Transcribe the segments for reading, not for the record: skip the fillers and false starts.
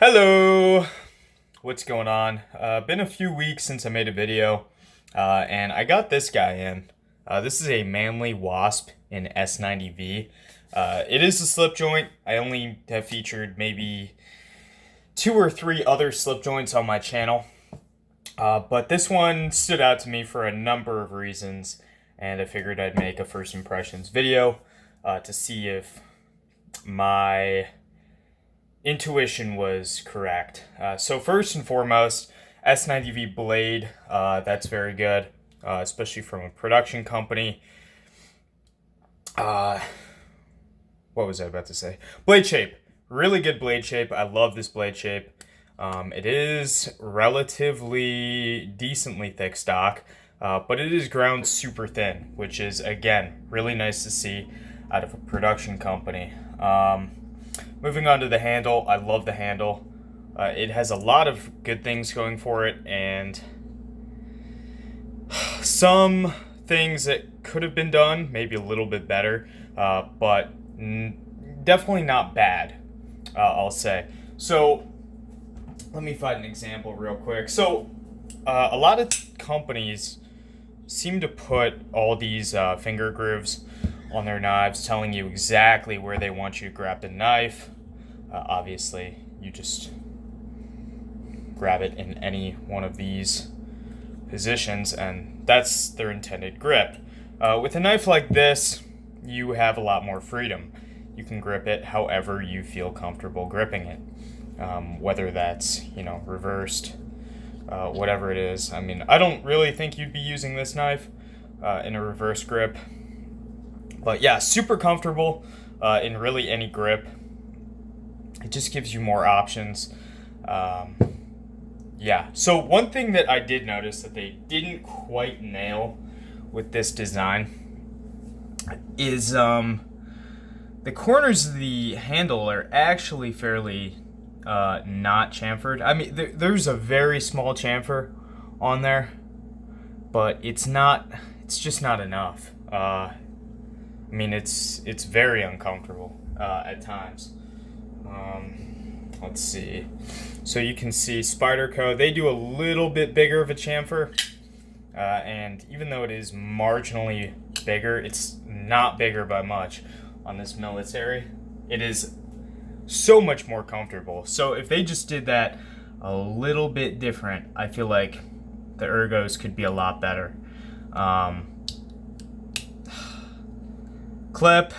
Hello, what's going on? Been a few weeks since I made a video, and I got this guy in. This is a Manly Wasp in s90v. It is a slip joint. I only have featured maybe 2 or 3 other slip joints on my channel, but this one stood out to me for a number of reasons, and I figured I'd make a first impressions video to see if my intuition was correct. So first and foremost, s90v blade, that's very good, especially from a production company. What was I about to say? Blade shape, really good blade shape. I love this blade shape. It is relatively decently thick stock, but it is ground super thin, which is, again, really nice to see out of a production company. Moving on to the handle, I love the handle. It has a lot of good things going for it, and some things that could have been done, maybe a little bit better, but definitely not bad, I'll say. So, let me find an example real quick. So, a lot of companies seem to put all these finger grooves on their knives, telling you exactly where they want you to grab the knife. Obviously, you just grab it in any one of these positions, and that's their intended grip. With a knife like this, you have a lot more freedom. You can grip it however you feel comfortable gripping it, whether that's, reversed, whatever it is. I mean, I don't really think you'd be using this knife in a reverse grip. But yeah, super comfortable in really any grip. It just gives you more options. Yeah, so one thing that I did notice that they didn't quite nail with this design is the corners of the handle are actually fairly not chamfered. I mean, there's a very small chamfer on there, but it's just not enough. I mean, it's very uncomfortable at times. Let's see. So you can see Spyderco, they do a little bit bigger of a chamfer. And even though it is marginally bigger, it's not bigger by much on this military. It is so much more comfortable. So if they just did that a little bit different, I feel like the ergos could be a lot better. Clip.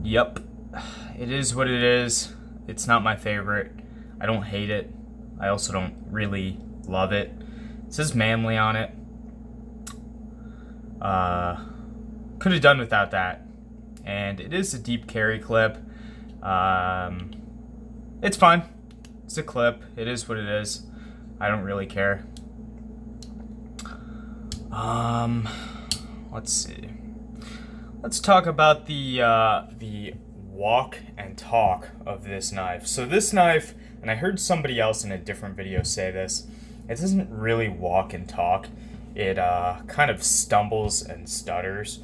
Yep. It is what it is. It's not my favorite. I don't hate it. I also don't really love it. It says Manly on it. Could have done without that. And it is a deep carry clip. It's fine. It's a clip. It is what it is. I don't really care. Let's see. Let's talk about the walk and talk of this knife. So this knife, and I heard somebody else in a different video say this, it doesn't really walk and talk. It kind of stumbles and stutters.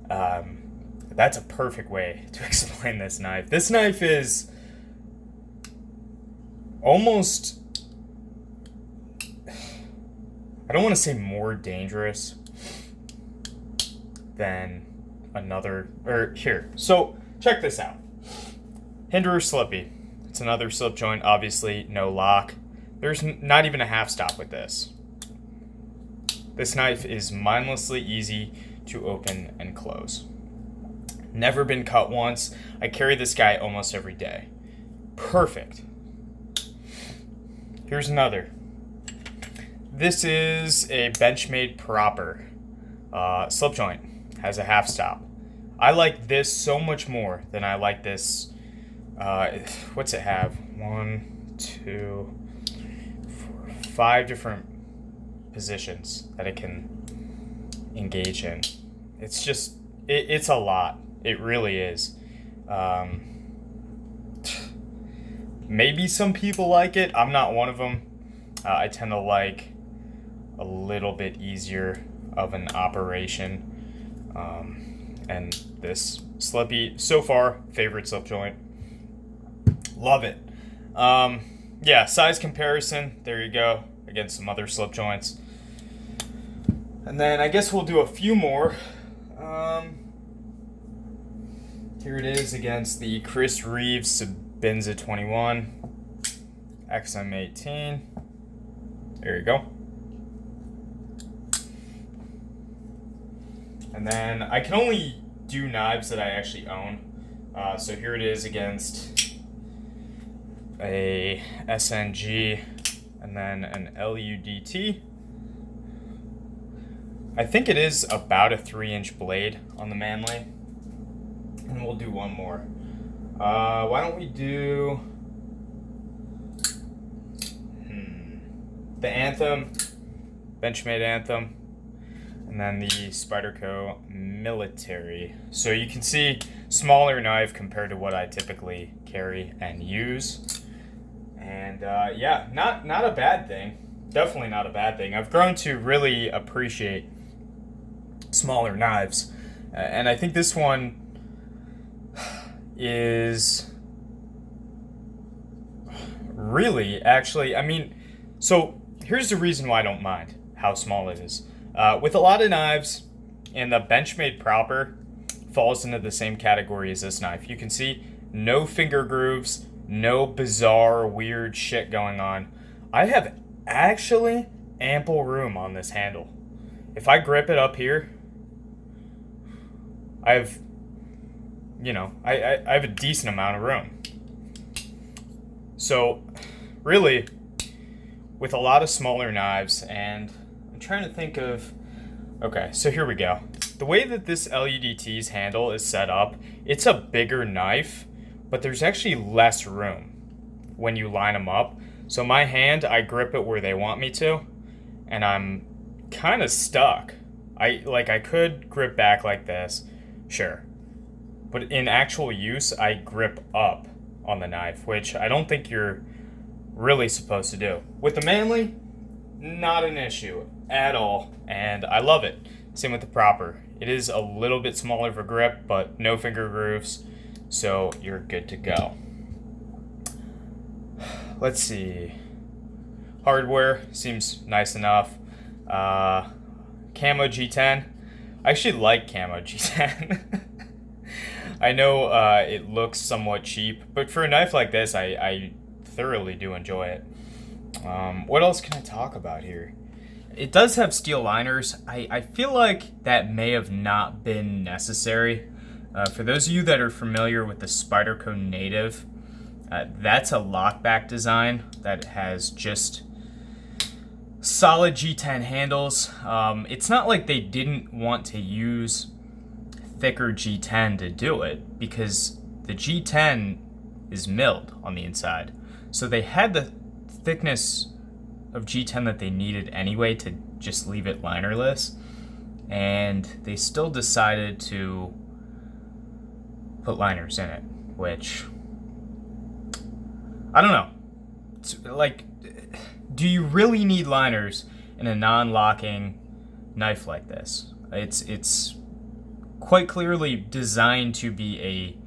That's a perfect way to explain this knife. This knife is almost, I don't want to say more dangerous than another, or here. So check this out. Hinderer Slippy. It's another slip joint, obviously no lock. There's not even a half stop with this. This knife is mindlessly easy to open and close. Never been cut once. I carry this guy almost every day. Perfect. Here's another. This is a Benchmade proper slip joint. Has a half stop. I like this so much more than I like this. What's it have? 1, 2, 4, 5 different positions that it can engage in. It's just, it's a lot. It really is. Maybe some people like it. I'm not one of them. I tend to like a little bit easier of an operation. And this Slippy, so far, favorite slip joint. Love it. Yeah, size comparison. There you go. Against some other slip joints. And then I guess we'll do a few more. Here it is against the Chris Reeves Sabinza 21 XM18. There you go. And then I can only do knives that I actually own. So here it is against a SNG and then an LUDT. I think it is about a 3-inch blade on the Manly. And we'll do one more. Why don't we do the Anthem, Benchmade Anthem, and then the Spyderco Military. So you can see smaller knife compared to what I typically carry and use. And yeah, not a bad thing. Definitely not a bad thing. I've grown to really appreciate smaller knives. And I think this one is really, actually, I mean, so here's the reason why I don't mind how small it is. With a lot of knives, and the Benchmade proper falls into the same category as this knife. You can see no finger grooves, no bizarre, weird shit going on. I have actually ample room on this handle. If I grip it up here, I have, you know, I have a decent amount of room. So, really, with a lot of smaller knives, and I'm trying to think of, okay, so here we go. The way that this LUDT's handle is set up, it's a bigger knife, but there's actually less room when you line them up. So my hand, I grip it where they want me to, and I'm kind of stuck. I could grip back like this, sure. But in actual use, I grip up on the knife, which I don't think you're really supposed to do. With the Manly, not an issue at all, and I love it. Same with the proper. It is a little bit smaller of a grip, but no finger grooves, so you're good to go. Let's see. Hardware seems nice enough. Camo G10. I actually like Camo G10. I know it looks somewhat cheap, but for a knife like this, I thoroughly do enjoy it. What else can I talk about here? It does have steel liners. I feel like that may have not been necessary. For those of you that are familiar with the Spyderco Native, that's a lockback design that has just solid G10 handles. It's not like they didn't want to use thicker G10 to do it, because the G10 is milled on the inside. So they had the thickness of G10 that they needed anyway to just leave it linerless, and they still decided to put liners in it, which, I don't know. It's like, do you really need liners in a non-locking knife like this? It's quite clearly designed to be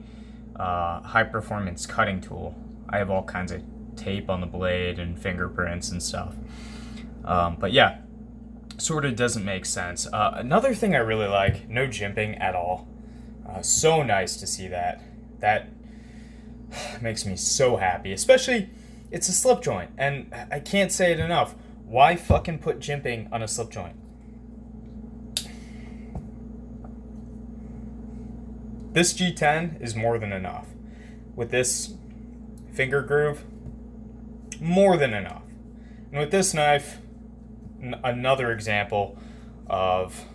a high-performance cutting tool. I have all kinds of tape on the blade and fingerprints and stuff. But yeah, sort of doesn't make sense. Another thing I really like, no jimping at all. So nice to see that. That makes me so happy. Especially, it's a slip joint, and I can't say it enough. Why fucking put jimping on a slip joint? This G10 is more than enough. With this finger groove, more than enough. And with this knife, another example of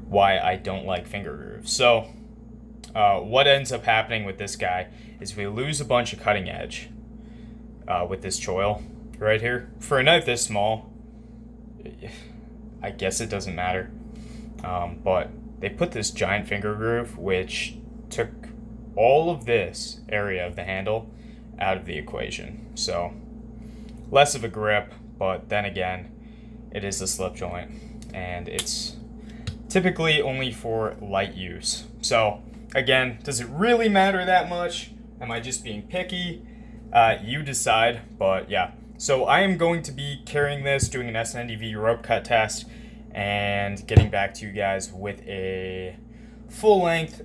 why I don't like finger grooves. So, what ends up happening with this guy is we lose a bunch of cutting edge with this choil right here. For a knife this small, I guess it doesn't matter. But they put this giant finger groove, which took all of this area of the handle out of the equation. So, less of a grip, but then again, it is a slip joint, and it's typically only for light use. So, again, does it really matter that much? Am I just being picky? You decide, but yeah. So I am going to be carrying this, doing an s90v rope cut test, and getting back to you guys with a full-length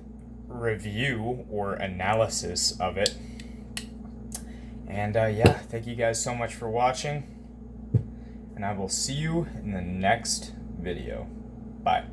review or analysis of it. And yeah, thank you guys so much for watching, and I will see you in the next video. Bye.